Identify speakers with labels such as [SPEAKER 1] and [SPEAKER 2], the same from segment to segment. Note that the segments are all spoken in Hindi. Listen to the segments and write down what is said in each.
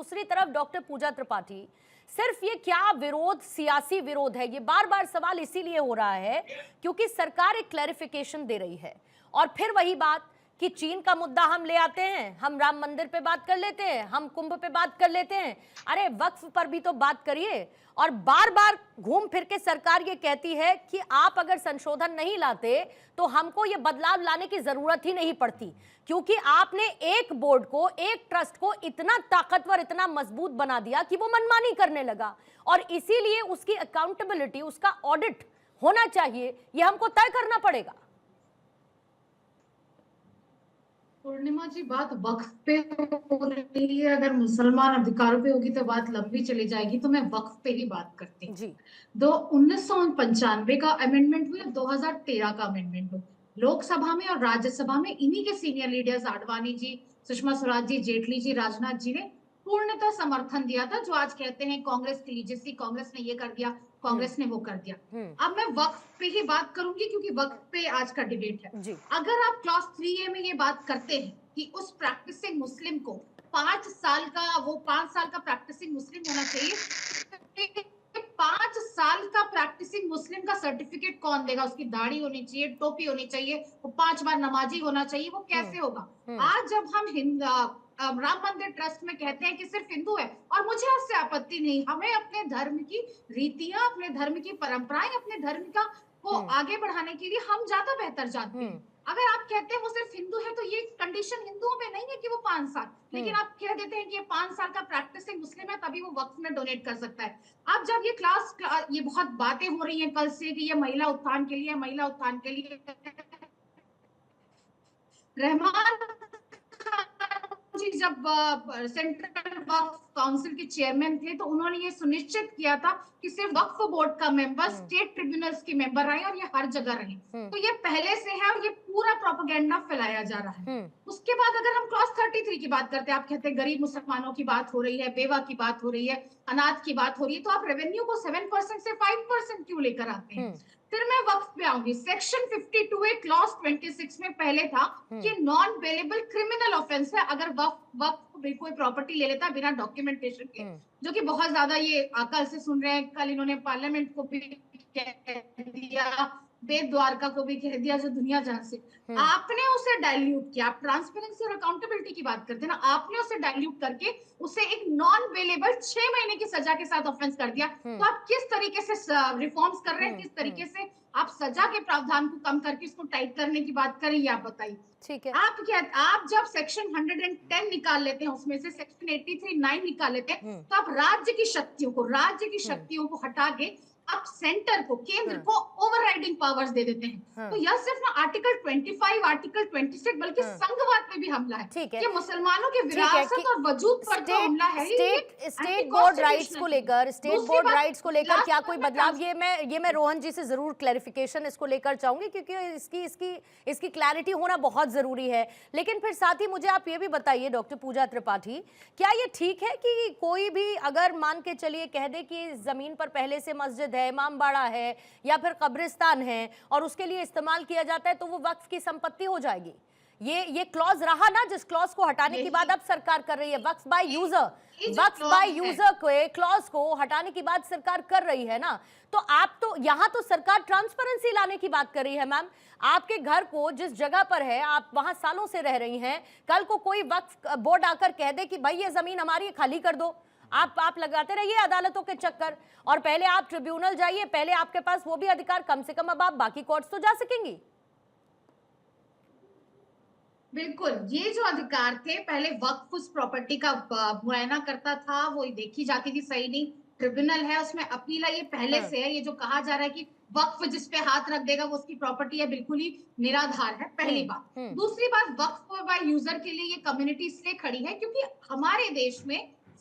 [SPEAKER 1] दूसरी तरफ डॉक्टर पूजा त्रिपाठी, सिर्फ ये क्या विरोध सियासी विरोध है, ये बार बार सवाल इसीलिए हो रहा है क्योंकि सरकार एक क्लैरिफिकेशन दे रही है। और फिर वही बात कि चीन का मुद्दा हम ले आते हैं, हम राम मंदिर पे बात कर लेते हैं, हम कुंभ पे बात कर लेते हैं, अरे वक्फ पर भी तो बात करिए। और बार बार घूम फिर के सरकार ये कहती है कि आप अगर संशोधन नहीं लाते तो हमको ये बदलाव लाने की जरूरत ही नहीं पड़ती, क्योंकि आपने एक बोर्ड को, एक ट्रस्ट को इतना ताकतवर, इतना मजबूत बना दिया कि वो मनमानी करने लगा। और इसीलिए उसकी अकाउंटेबिलिटी, उसका ऑडिट होना चाहिए, ये हमको तय करना पड़ेगा।
[SPEAKER 2] पूर्णिमा जी, बात वक्फ पे हो रही है, अगर मुसलमान अधिकारों पे होगी तो बात लंबी चली जाएगी, तो मैं वक्फ पे ही बात करती हूँ जी। 1995 का अमेंडमेंट हुआ, 2013 का अमेंडमेंट हुआ, लोकसभा में और राज्यसभा में इन्हीं के सीनियर लीडर्स आडवाणी जी, सुषमा स्वराज जी, जेटली जी, राजनाथ जी ने पूर्णतः समर्थन दिया था। जो आज कहते हैं कांग्रेस की लीजेसी, कांग्रेस ने ये कर दिया, कांग्रेस ने वो कर दिया। अब मैं वक्फ पे ही बात करूंगी क्योंकि वक्फ पे आज का डिबेट है जी। अगर आप क्लॉज 3A में ये बात करते हैं कि उस प्रैक्टिसिंग मुस्लिम को 5 साल का प्रैक्टिसिंग मुस्लिम होना चाहिए, 5 साल का प्रैक्टिसिंग मुस्लिम का सर्टिफिकेट कौन देगा? उसकी दाढ़ी होनी चाहिए, टोपी होनी चाहिए, वो 5 बार नमाजी होना चाहिए, वो कैसे होगा? आज जब हम राम मंदिर ट्रस्ट में कहते हैं कि सिर्फ हिंदू है, और मुझे उससे आपत्ति नहीं, हमें अपने धर्म की रीतियां, अपने धर्म की परंपराएं, अपने धर्म का को आगे बढ़ाने के लिए हम ज्यादा बेहतर जानते हैं। अगर आप कहते हैं वो सिर्फ हिंदू है तो ये कंडीशन हिंदुओं में नहीं है कि वो 5 साल, लेकिन आप कह देते हैं कि ये 5 साल का प्रैक्टिसिंग मुस्लिम है तभी वो वक्फ में डोनेट कर सकता है। अब जब ये बहुत बातें हो रही हैं कल से कि ये महिला उत्थान के लिए, महिला उत्थान के लिए, रहमान जी जब सेंट्रल वक्फ काउंसिल के चेयरमैन थे तो उन्होंने ये सुनिश्चित किया था कि सिर्फ वक्फ बोर्ड का मेंबर स्टेट ट्रिब्यूनल्स के मेंबर रहे और ये हर जगह रहे। तो ये पहले से है और ये पूरा प्रोपेगेंडा फैलाया जा रहा है। उसके बाद अगर हम क्लॉज 33 की बात करते हैं, आप कहते हैं गरीब मुसलमानों की बात हो रही है, बेवा की बात हो रही है, अनाथ की बात हो रही है, तो आप रेवेन्यू को 7% से 5% क्यों लेकर आते हैं? फिर मैं वक्फ पे आऊंगी। सेक्शन 52A क्लॉज 26 में पहले था कि नॉन बेलेबल क्रिमिनल ऑफेंस है अगर वक्फ कोई प्रॉपर्टी ले लेता बिना डॉक्यूमेंटेशन के, जो कि बहुत ज्यादा ये कल से सुन रहे हैं। कल इन्होंने पार्लियामेंट को भी कह दिया, बेट द्वारका को भी कह दिया, जो दुनिया जहां से आपने उसे डाइल्यूट किया। आप ट्रांसपेरेंसी और अकाउंटेबिलिटी की बात करते हैं ना, आपने उसे डाइल्यूट करके उसे एक नॉन बेलेबल 6 महीने की सजा के साथ ऑफेंस कर दिया। तो आप किस तरीके से रिफॉर्म्स कर रहे हैं, किस तरीके से आप सजा के प्रावधान को कम करके इसको टाइट करने की बात करें, ये आप बताइए। ठीक है, आप जब सेक्शन 110 निकाल लेते हैं, उसमें से सेक्शन 83(9) निकाल लेते हैं, तो आप राज्य की शक्तियों को हटा के आप सेंटर को, केंद्र को ओवरराइडिंग पावर्स दे देते हैं। तो यह सिर्फ ना आर्टिकल 25, आर्टिकल 26 बल्कि संघवाद पे भी हमला है। ठीक है, कि मुसलमानों के विरासत और वजूद पर तो हमला है।
[SPEAKER 1] स्टेट बोर्ड राइट्स को लेकर क्या कोई बदलाव? ये मैं रोहन जी से जरूर क्लैरिफिकेशन इसको लेकर चाहूंगी, क्योंकि इसकी क्लैरिटी होना बहुत जरूरी है। लेकिन फिर साथ ही मुझे आप ये भी बताइए डॉक्टर पूजा त्रिपाठी, क्या ये ठीक है कि कोई भी अगर मान के चलिए कह दे कि जमीन पर पहले से मस्जिद है, इमाम बाड़ा है या फिर कब्रिस्तान है और उसके लिए इस्तेमाल किया जाता है, तो वो वक्फ की संपत्ति हो जाएगी? ये क्लॉज रहा ना, जिस क्लॉज को हटाने की बात अब सरकार कर रही है, वक्फ बाय यूजर के क्लॉज को हटाने की बात सरकार कर रही है ना। तो आप तो यहाँ तो सरकार ट्रांसपेरेंसी लाने की बात कर रही है। मैम, आपके घर को जिस जगह पर है, आप वहां सालों से रह रही हैं, कल को कोई वक्फ बोर्ड आकर कह दे कि भाई ये जमीन हमारी है, खाली कर दो, आप लगाते रहिए अदालतों के चक्कर, और पहले आप ट्रिब्यूनल जाइए, पहले आपके पास वो भी अधिकार, कम से कम अब आप बाकी कोर्ट्स तो जा सकेंगी।
[SPEAKER 2] बिल्कुल, ये जो अधिकार थे, पहले वक्फ उस प्रॉपर्टी का मुआयना करता था, वो देखी जाती थी सही नहीं, ट्रिब्यूनल है, उसमें अपील है, ये पहले से है। ये जो कहा जा रहा है कि वक्फ जिस पे हाथ रख देगा वो उसकी प्रॉपर्टी है, बिल्कुल ही निराधार है, पहली बात। दूसरी बात, वक्फ बाय यूजर के लिए ये कम्युनिटी इसलिए खड़ी है क्योंकि हमारे देश में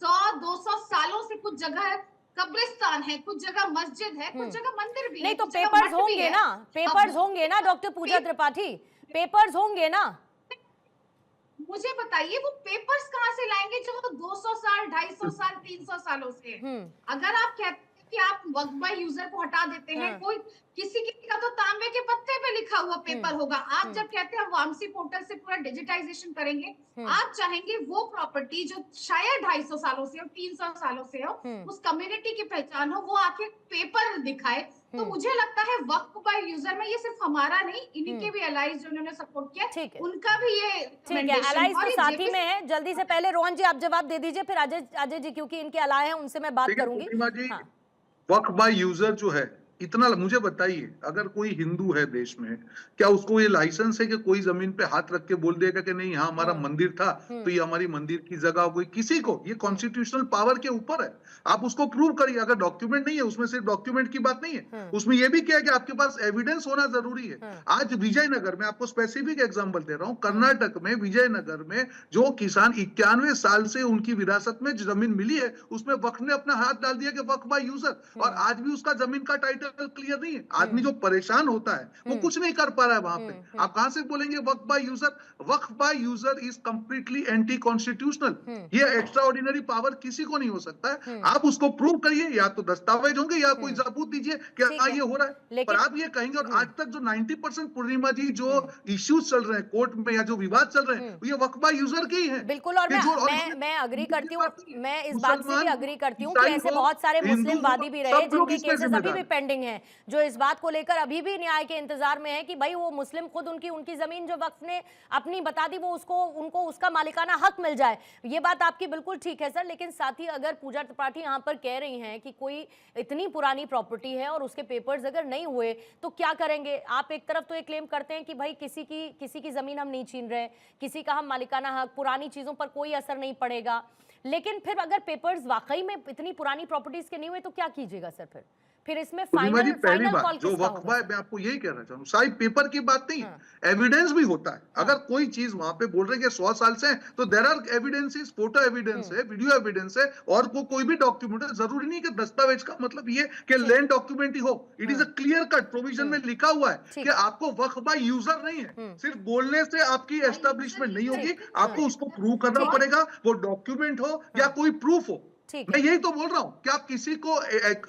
[SPEAKER 2] 100-200 सालों से कुछ जगह कब्रिस्तान है, कुछ जगह मस्जिद है, कुछ जगह मंदिर भी है।
[SPEAKER 1] नहीं तो पेपर्स होंगे ना डॉक्टर पूजा त्रिपाठी, पेपर्स होंगे ना।
[SPEAKER 2] मुझे बताइए वो पेपर्स कहाँ से लाएंगे जो 200 साल, 250 साल, 300 सालों से? अगर आप कहते कि आप वक्फ बाय यूजर को हटा देते हैं,
[SPEAKER 1] हाँ।
[SPEAKER 2] कोई किसी का तो तांबे के पत्ते पे लिखा हुआ पेपर होगा। आप
[SPEAKER 1] हम्म,
[SPEAKER 2] जब कहते हैं वामसी पोर्टल से पूरा डिजिटाइजेशन करेंगे, आप चाहेंगे वो प्रॉपर्टी जो शायद 250 सालों से हो, 300 सालों से हो, उस कम्युनिटी की पहचान हो, वो आके पेपर दिखाए। तो मुझे लगता है वक्फ बाय यूजर में ये सिर्फ हमारा नहीं, इन्हीं के भी एलाइज जो उन्होंने सपोर्ट किया,
[SPEAKER 1] ठीक है,
[SPEAKER 2] उनका भी ये
[SPEAKER 1] ठीक है।
[SPEAKER 2] रिकमेंडेशन
[SPEAKER 1] अलाइज
[SPEAKER 2] और
[SPEAKER 1] तो
[SPEAKER 2] ये
[SPEAKER 1] साथ ही
[SPEAKER 2] जेपी
[SPEAKER 1] में है। जल्दी से पहले रोहन जी आप जवाब दे दीजिए, फिर अजय अजय जी, क्योंकि इनके अलाए हैं, उनसे मैं बात
[SPEAKER 3] देखिए
[SPEAKER 1] करूंगी।
[SPEAKER 3] पूर्णिमा जी,
[SPEAKER 1] हाँ।
[SPEAKER 3] वक्फ बाय यूजर जो है, इतना मुझे बताइए, अगर कोई हिंदू है देश में, क्या उसको ये लाइसेंस है कि कोई जमीन पे हाथ रख के बोल देगा कि नहीं यहाँ हमारा मंदिर था तो ये हमारी मंदिर की जगह हो गई? किसी को ये कॉन्स्टिट्यूशनल पावर के ऊपर है। आप उसको प्रूव करिए। अगर डॉक्यूमेंट नहीं है, उसमें सिर्फ डॉक्यूमेंट की बात नहीं है, उसमें ये भी क्या है कि आपके पास एविडेंस होना जरूरी है। आज विजयनगर में, आपको स्पेसिफिक एग्जाम्पल दे रहा हूँ, कर्नाटक में विजयनगर में जो किसान 91 साल से उनकी विरासत में जमीन मिली है, उसमें वक्फ ने अपना हाथ डाल दिया कि वक्फ बाय यूजर, और आज भी उसका जमीन का टाइटल क्लियर नहीं है। आदमी जो परेशान होता है वो कुछ नहीं कर पा रहा है वहां पे। आप कहां से बोलेंगे waqf by user? Waqf by user is completely anti constitutional. ये एक्स्ट्रा ऑर्डिनरी पावर किसी को नहीं हो सकता है। आप उसको प्रूव करिए, या तो दस्तावेज होंगे या कोई सबूत दीजिए कि हाँ ये हो रहा है। पर आप ये कहेंगे, और आज तक जो 90% पूर्णिमा जी जो इश्यूज चल रहे हैं कोर्ट में या जो विवाद चल रहे हैं, ये वक्फ बाय यूजर के ही है।
[SPEAKER 1] बिल्कुल। और मैं अग्री करती हूँ, मैं इस बात से भी अग्री करती हूँ कि ऐसे बहुत सारे मुस्लिम वादी भी रहे जिनके केसेस अभी भी पेंडिंग हैं, जो इस बात को लेकर अभी भी न्याय के इंतजार में है कि भाई वो मुस्लिम खुद उनकी जमीन जो वक्फ ने अपनी बता दी, वो उनको उसका मालिकाना हक मिल जाए। ये बात आपकी बिल्कुल ठीक है सर, लेकिन साथ ही अगर पूजा त्रिपाठी यहाँ पर कह रही हैं कि कोई इतनी पुरानी प्रॉपर्टी है और उसके पेपर्स अगर नहीं हुए तो क्या करेंगे? आप एक तरफ तो ये क्लेम करते हैं कि भाई किसी की जमीन हम नहीं छीन रहे, किसी का हम मालिकाना हक, पुरानी चीजों पर कोई असर नहीं पड़ेगा, लेकिन फिर अगर पेपर्स वाकई में इतनी पुरानी प्रॉपर्टीज के नहीं हुए तो क्या कीजिएगा सर? फिर इसमें
[SPEAKER 3] पहली
[SPEAKER 1] फाइनल
[SPEAKER 3] बात
[SPEAKER 1] कॉल
[SPEAKER 3] जो
[SPEAKER 1] किसका
[SPEAKER 3] वक्फ
[SPEAKER 1] होगा?
[SPEAKER 3] है, मैं आपको यही कहना चाहूँ, सारी पेपर की बात नहीं है, एविडेंस भी होता है। अगर कोई चीज वहां पे बोल रहे हैं कि 100 साल से है, तो there are evidences, photo evidence है, वीडियो एविडेंस है, और कोई भी डॉक्यूमेंट है। जरूरी नहीं कि दस्तावेज का मतलब ये कि लैंड डॉक्यूमेंट ही हो। It is a clear cut provision में लिखा हुआ है कि आपको वक्फ बाय यूजर नहीं है। सिर्फ बोलने से आपकी एस्टेब्लिशमेंट नहीं होगी, आपको उसको प्रूव करना पड़ेगा, वो डॉक्यूमेंट हो या कोई प्रूफ हो। मैं यही तो बोल रहा हूं कि आप किसी को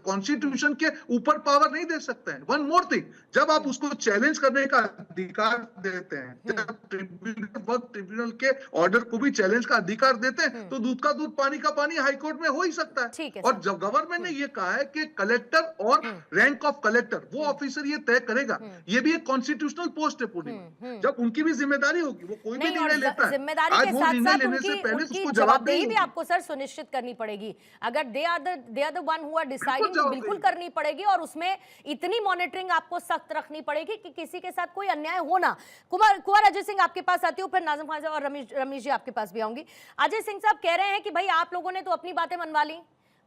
[SPEAKER 3] कॉन्स्टिट्यूशन के ऊपर पावर नहीं दे सकते हैं। वन मोर थिंग, जब आप उसको चैलेंज करने का अधिकार देते हैं, जब ट्रिब्यूनल के ऑर्डर को भी चैलेंज का अधिकार देते हैं, तो दूध का दूध पानी का पानी हाईकोर्ट में हो ही सकता है। और जब गवर्नमेंट ने ये कहा है कि कलेक्टर और रैंक ऑफ कलेक्टर, वो ऑफिसर ये तय करेगा, ये भी एक कॉन्स्टिट्यूशनल पोस्ट है पूर्णिमा। जब उनकी भी जिम्मेदारी होगी, वो कोई भी निर्णय लेता है,
[SPEAKER 1] जिम्मेदारी के साथ साथ उनकी जवाबदेही भी आपको सर सुनिश्चित करनी पड़ेगी। अगर they are the one who are deciding, तो बिल्कुल करनी पड़ेगी, और उसमें इतनी मॉनिटरिंग आपको सख्त रखनी पड़ेगी कि किसी के साथ कोई अन्याय हो ना। कुमार अजय सिंह आपके पास आती हूँ, फिर नाज़िम खान साहब और रमेश जी आपके पास भी आऊंगी। अजय सिंह साहब कह रहे हैं कि भाई आप लोगों ने तो अपनी बातें मनवा ली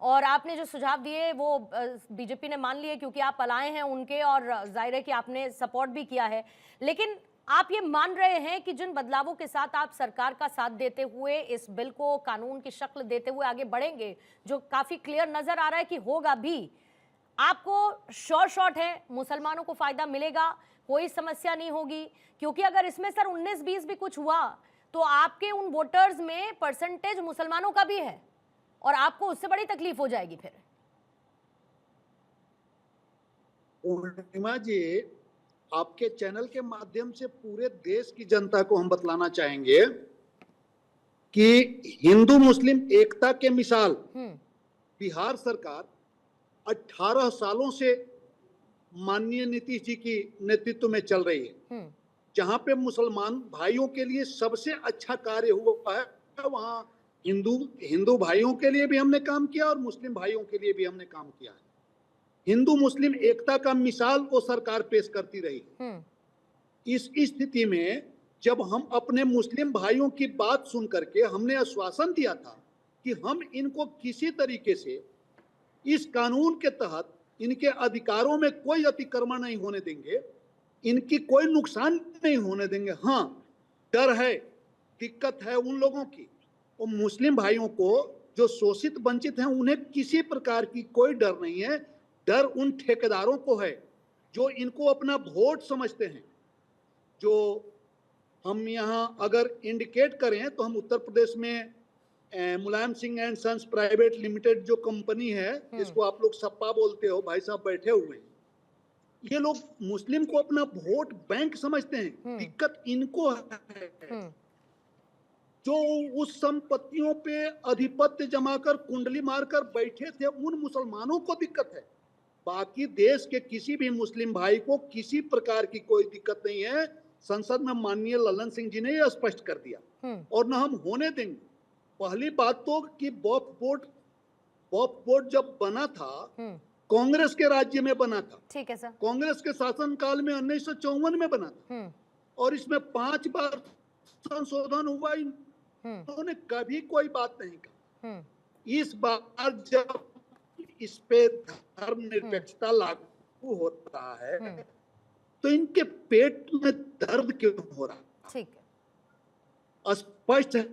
[SPEAKER 1] और आपने जो सुझाव दिए वो बीजेपी ने मान लिए क्योंकि आप अलाए हैं उनके, और जाहिर है कि आपने सपोर्ट भी किया है, लेकिन आप ये मान रहे हैं कि जिन बदलावों के साथ आप सरकार का साथ देते हुए इस बिल को कानून की शक्ल देते हुए आगे बढ़ेंगे, जो काफी क्लियर नजर आ रहा है कि होगा भी, आपको शॉर्ट है मुसलमानों को फायदा मिलेगा, कोई समस्या नहीं होगी? क्योंकि अगर इसमें सर 19-20 भी कुछ हुआ तो आपके उन वोटर्स में परसेंटेज मुसलमानों का भी है और आपको उससे बड़ी तकलीफ हो जाएगी फिर।
[SPEAKER 4] पूर्णिमा जी, आपके चैनल के माध्यम से पूरे देश की जनता को हम बतलाना चाहेंगे कि हिंदू मुस्लिम एकता के मिसाल बिहार सरकार 18 सालों से माननीय नीतीश जी की नेतृत्व में चल रही है, जहां पे मुसलमान भाइयों के लिए सबसे अच्छा कार्य हुआ है। वहां हिंदू भाइयों के लिए भी हमने काम किया और मुस्लिम भाइयों के लिए भी हमने काम किया है। हिंदू मुस्लिम एकता का मिसाल वो सरकार पेश करती रही। इस स्थिति में जब हम अपने मुस्लिम भाइयों की बात सुन करके हमने आश्वासन दिया था कि हम इनको किसी तरीके से इस कानून के तहत इनके अधिकारों में कोई अतिक्रमण नहीं होने देंगे, इनकी कोई नुकसान नहीं होने देंगे। हाँ, डर है, दिक्कत है उन लोगों की, वो मुस्लिम भाइयों को जो शोषित वंचित हैं उन्हें किसी प्रकार की कोई डर नहीं है। डर उन ठेकेदारों को है जो इनको अपना वोट समझते हैं। जो हम यहाँ अगर इंडिकेट करें तो हम उत्तर प्रदेश में Mulayam Singh and sons private limited जो कंपनी है, जिसको आप लोग सप्पा बोलते हो, भाई साहब बैठे हुए हैं, ये लोग मुस्लिम को अपना वोट बैंक समझते हैं। दिक्कत इनको है जो उस संपत्तियों पे अधिपत्य जमाकर कुंडली मारकर बैठे थे, उन मुसलमानों को दिक्कत है। बाकी देश के किसी भी मुस्लिम भाई को किसी प्रकार की कोई दिक्कत नहीं है। संसद में माननीय ललन सिंह जी ने यह स्पष्ट कर दिया और न हम होने देंगे। पहली बात तो कि वक्फ बोर्ड जब बना था कांग्रेस के राज्य में बना था,
[SPEAKER 1] ठीक है सर,
[SPEAKER 4] कांग्रेस के शासनकाल में 1954 में बना था और इसमें 5 बार संशोधन हुआ, उन्होंने कभी कोई बात नहीं कहा। इस बार जब इस पे धर्मनिरपेक्षता लागू होता है तो इनके पेट में दर्द क्यों हो रहा है?
[SPEAKER 1] ठीक है,
[SPEAKER 4] स्पष्ट है।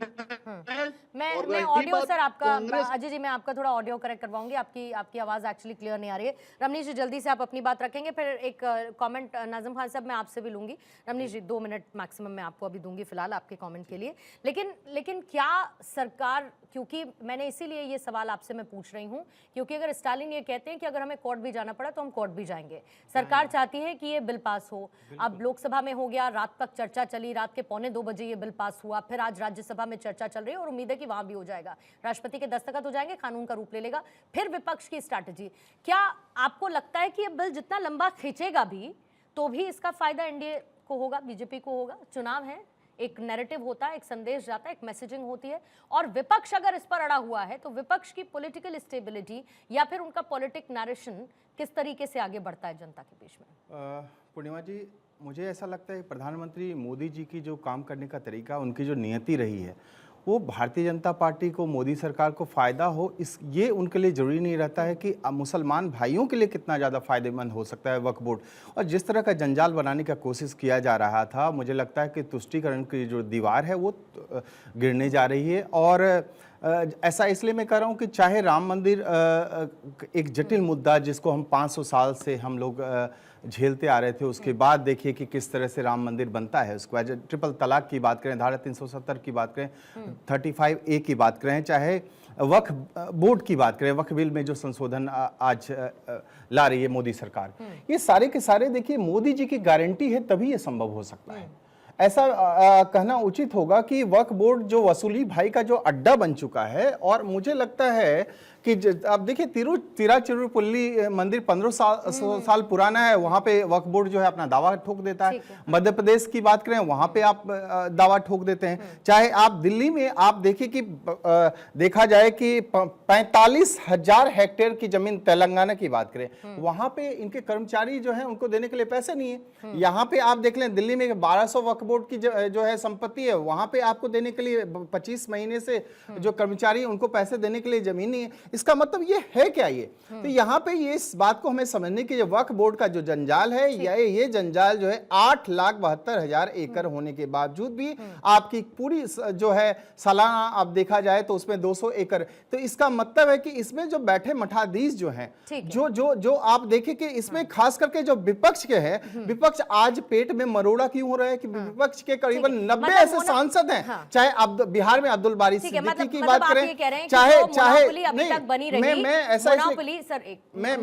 [SPEAKER 1] मैं ऑडियो सर आपका, अजय जी मैं आपका थोड़ा ऑडियो करेक्ट करवाऊंगी, आपकी आवाज एक्चुअली क्लियर नहीं आ रही है। रमनीश जी जल्दी से आप अपनी बात रखेंगे, फिर एक कमेंट नाज़िम खान साहब मैं आपसे भी लूंगी। रमनीश जी 2 मिनट मैक्सिमम मैं आपको अभी दूंगी फिलहाल आपके कमेंट के लिए। लेकिन क्या सरकार, क्योंकि मैंने इसीलिए ये सवाल आपसे मैं पूछ रही हूँ क्योंकि अगर स्टालिन ये कहते हैं कि अगर हमें कोर्ट भी जाना पड़ा तो हम कोर्ट भी जाएंगे, सरकार चाहती है कि ये बिल पास हो। अब लोकसभा में हो गया, रात तक चर्चा चली, रात के 1:45 बजे ये बिल पास हुआ, फिर आज राज्यसभा में चर्चा चल रही है और उम्मीद है कि वहां भी हो जाएगा, राष्ट्रपति के दस्तखत हो जाएंगे, कानून का रूप ले लेगा। फिर विपक्ष की स्ट्रैटेजी, क्या आपको लगता है कि ये बिल जितना लंबा खींचेगा भी तो भी इसका फायदा एनडीए को होगा, बीजेपी को होगा? चुनाव है, एक नैरेटिव होता है, एक संदेश जाता है, एक मैसेजिंग होती है, और विपक्ष अगर इस पर अड़ा हुआ है तो विपक्ष की पॉलिटिकल स्टेबिलिटी या फिर उनका पॉलिटिक नैरेशन किस तरीके से आगे बढ़ता है जनता के बीच में?
[SPEAKER 5] पूर्णिमा जी, मुझे ऐसा लगता है प्रधानमंत्री मोदी जी की जो काम करने का तरीका, उनकी जो नियति रही है, वो भारतीय जनता पार्टी को, मोदी सरकार को फ़ायदा हो, ये उनके लिए ज़रूरी नहीं रहता है कि मुसलमान भाइयों के लिए कितना ज़्यादा फ़ायदेमंद हो सकता है वक्फ बोर्ड। और जिस तरह का जंजाल बनाने का कोशिश किया जा रहा था, मुझे लगता है कि तुष्टीकरण की जो दीवार है वो गिरने जा रही है। और ऐसा इसलिए मैं कह रहा हूँ कि चाहे राम मंदिर एक जटिल मुद्दा जिसको हम 500 साल से हम लोग झेलते आ रहे थे, उसके बाद देखिए कि किस तरह से राम मंदिर बनता है। उसके बाद ट्रिपल तलाक की बात करें, धारा 370 की बात करें, 35A की बात करें, चाहे वक्फ बोर्ड की बात करें, वक्फ बिल में जो संशोधन आज ला रही है मोदी सरकार, ये सारे के सारे देखिए मोदी जी की गारंटी है, तभी ये संभव हो सकता है। ऐसा कहना उचित होगा कि वक्फ बोर्ड जो वसूली भाई का जो अड्डा बन चुका है, और मुझे लगता है कि अब देखिए तिरुचिरापल्ली मंदिर 15 साल पुराना है, वहां पे वक्फ बोर्ड जो है अपना दावा ठोक देता है। मध्य प्रदेश की बात करें, वहां पे आप दावा ठोक देते हैं। चाहे आप दिल्ली में आप देखिए कि देखा जाए कि 45,000 हेक्टेयर की जमीन तेलंगाना की बात करें, वहां पे इनके कर्मचारी जो है उनको देने के लिए पैसे नहीं है। यहाँ पे आप देख लें, दिल्ली में 1200 वक्फ बोर्ड की जो है संपत्ति है, वहां पे आपको देने के लिए 25 महीने से जो कर्मचारी उनको पैसे देने के लिए जमीन नहीं है। इसका मतलब ये है क्या? ये तो यहाँ पे ये इस बात को हमें समझने की, वक्फ बोर्ड का जो जंजाल है, ये जंजाल जो है 8,72,000 एकड़ होने के बावजूद भी आपकी पूरी जो है सालाना आप देखा जाए तो उसमें 200 एकड़, तो इसका मतलब है कि इसमें जो बैठे मठाधीश जो हैं, जो आप देखें कि इसमें खास करके जो विपक्ष के हैं, विपक्ष आज पेट में मरोड़ा क्यों हो रहा है कि विपक्ष के करीबन 90 ऐसे सांसद हैं, चाहे बिहार में अब्दुल बारी सिद्दीकी की बात करें, चाहे
[SPEAKER 1] बनी रही,
[SPEAKER 5] मैं ऐसा
[SPEAKER 1] सर एक
[SPEAKER 5] मैं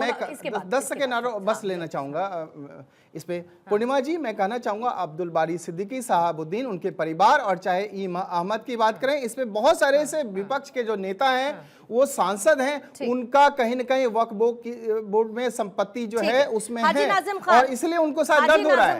[SPEAKER 5] 10 सेकेंड बस लेना चाहूंगा इस पे। पूर्णिमा जी, मैं कहना चाहूंगा अब्दुल बारी सिद्दीकी, साहबुद्दीन, उनके परिवार, और चाहे ईमा अहमद की बात करें, इसमें बहुत सारे ऐसे विपक्ष के जो नेता हैं, वो सांसद हैं, उनका कहीं न कहीं वक्फ बोर्ड में संपत्ति जो है उसमें है, और इसलिए उनको शायद दर्द हो रहा है।